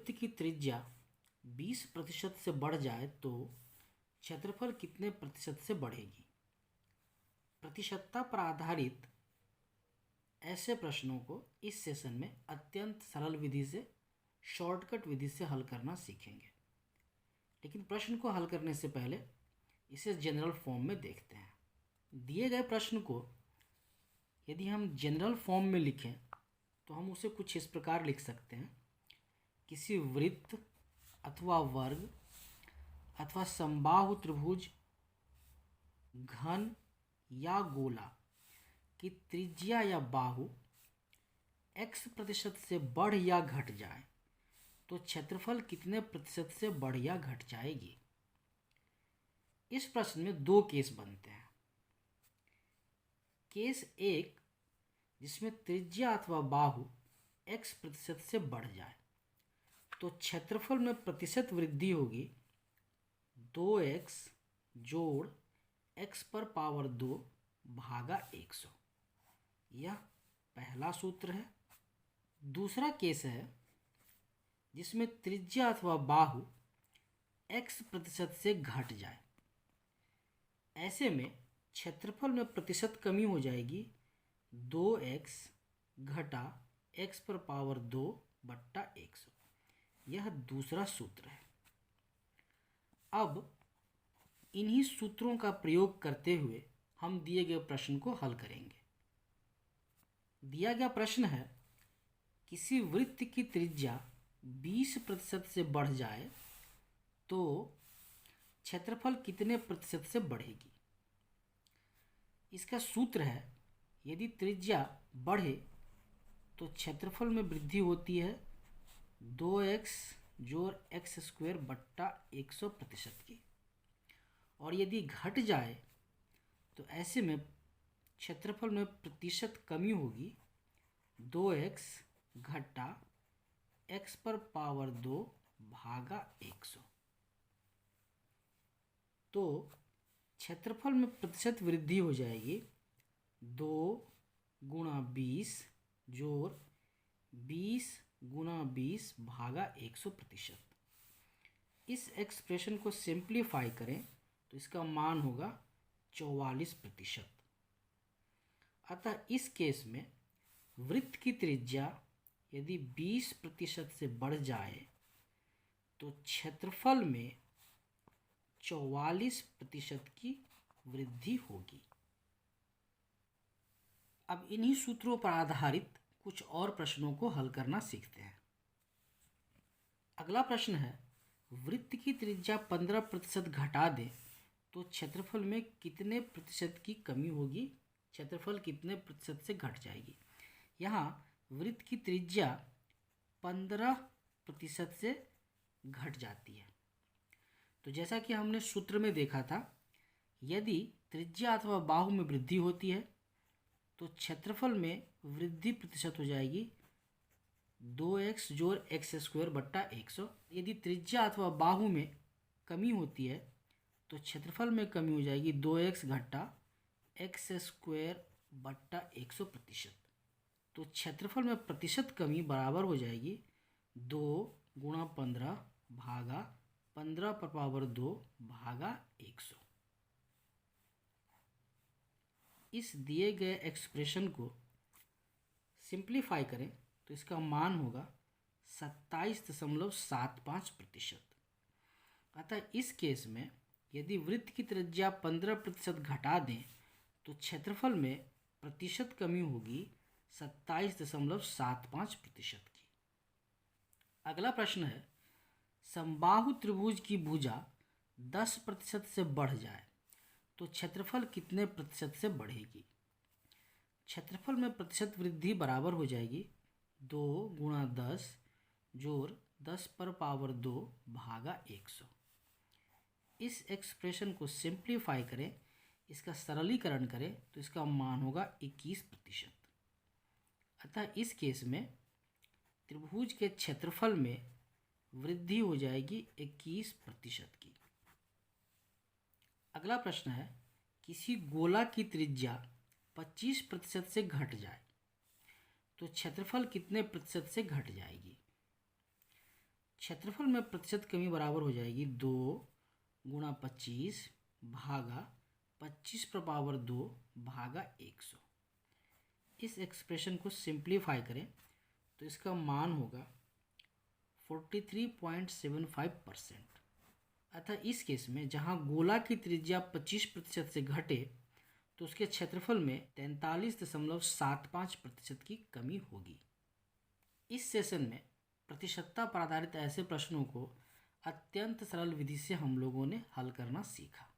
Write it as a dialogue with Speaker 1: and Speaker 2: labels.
Speaker 1: वृत्त की त्रिज्या 20% से बढ़ जाए तो क्षेत्रफल कितने प्रतिशत से बढ़ेगी। प्रतिशतता पर आधारित ऐसे प्रश्नों को इस सेशन में अत्यंत सरल विधि से, शॉर्टकट विधि से हल करना सीखेंगे। लेकिन प्रश्न को हल करने से पहले इसे जनरल फॉर्म में देखते हैं। दिए गए प्रश्न को यदि हम जनरल फॉर्म में लिखें तो हम उसे कुछ इस प्रकार लिख सकते हैं। किसी वृत्त अथवा वर्ग अथवा समबाहु त्रिभुज, घन या गोला की त्रिज्या या बाहु x% से बढ़ या घट जाए तो क्षेत्रफल कितने प्रतिशत से बढ़ या घट जाएगी। इस प्रश्न में दो केस बनते हैं। केस एक, जिसमें त्रिज्या अथवा बाहु x% से बढ़ जाए तो क्षेत्रफल में प्रतिशत वृद्धि होगी 2x जोड़ x पर पावर 2 भागा 100। यह पहला सूत्र है। दूसरा केस है जिसमें त्रिज्या अथवा बाहु x% से घट जाए। ऐसे में क्षेत्रफल में प्रतिशत कमी हो जाएगी 2x घटा x पर पावर 2 बट्टा 100। यह दूसरा सूत्र है। अब इन्हीं सूत्रों का प्रयोग करते हुए हम दिए गए प्रश्न को हल करेंगे। दिया गया प्रश्न है, किसी वृत्त की त्रिज्या 20% से बढ़ जाए तो क्षेत्रफल कितने प्रतिशत से बढ़ेगी। इसका सूत्र है, यदि त्रिज्या बढ़े तो क्षेत्रफल में वृद्धि होती है 2x जोड़ x² बट्टा 100% की, और यदि घट जाए तो ऐसे में क्षेत्रफल में प्रतिशत कमी होगी 2x घटा x पर पावर 2 भागा 100। तो क्षेत्रफल में प्रतिशत वृद्धि हो जाएगी 2 गुणा 20 जोड़ 20 गुणा 20 भागा 100%। इस एक्सप्रेशन को सिंप्लीफाई करें तो इसका मान होगा 44%। अतः इस केस में वृत्त की त्रिज्या यदि 20% से बढ़ जाए तो क्षेत्रफल में 44% की वृद्धि होगी। अब इन्हीं सूत्रों पर आधारित कुछ और प्रश्नों को हल करना सीखते हैं। अगला प्रश्न है, वृत्त की त्रिज्या 15% घटा दें तो क्षेत्रफल में कितने प्रतिशत की कमी होगी, क्षेत्रफल कितने प्रतिशत से घट जाएगी। यहाँ वृत्त की त्रिज्या 15% से घट जाती है। तो जैसा कि हमने सूत्र में देखा था, यदि त्रिज्या अथवा बाहु में वृद्धि होती है तो क्षेत्रफल में वृद्धि प्रतिशत हो जाएगी 2x जोड़ x² बट्टा 100। यदि त्रिज्या अथवा बाहु में कमी होती है तो क्षेत्रफल में कमी हो जाएगी 2x घटा x² बट्टा 100%। तो क्षेत्रफल में प्रतिशत कमी बराबर हो जाएगी 2 गुणा 15 भागा 15 पर पावर 2 भागा 100। इस दिए गए एक्सप्रेशन को सिंप्लीफाई करें तो इसका मान होगा 27.75%। अतः इस केस में यदि वृत्त की त्रिज्या 15% घटा दें तो क्षेत्रफल में प्रतिशत कमी होगी 27.75% की। अगला प्रश्न है, समबाहु त्रिभुज की भुजा 10% से बढ़ जाए तो क्षेत्रफल कितने प्रतिशत से बढ़ेगी। क्षेत्रफल में प्रतिशत वृद्धि बराबर हो जाएगी 2 गुणा 10 जोड़ 10 पर पावर 2 भागा 100। इस एक्सप्रेशन को सिंप्लीफाई करें, इसका सरलीकरण करें तो इसका मान होगा 21%। अतः इस केस में त्रिभुज के क्षेत्रफल में वृद्धि हो जाएगी 21% की। अगला प्रश्न है, किसी गोला की त्रिज्या 25% से घट जाए तो क्षेत्रफल कितने प्रतिशत से घट जाएगी। क्षेत्रफल में प्रतिशत कमी बराबर हो जाएगी 2 गुणा 25 भागा 25⁻2 भागा 100। इस एक्सप्रेशन को सिंप्लीफाई करें तो इसका मान होगा 43.75%। अतः इस केस में जहां गोला की त्रिज्या 25% से घटे तो उसके क्षेत्रफल में 43.75% की कमी होगी। इस सेशन में प्रतिशतता पर आधारित ऐसे प्रश्नों को अत्यंत सरल विधि से हम लोगों ने हल करना सीखा।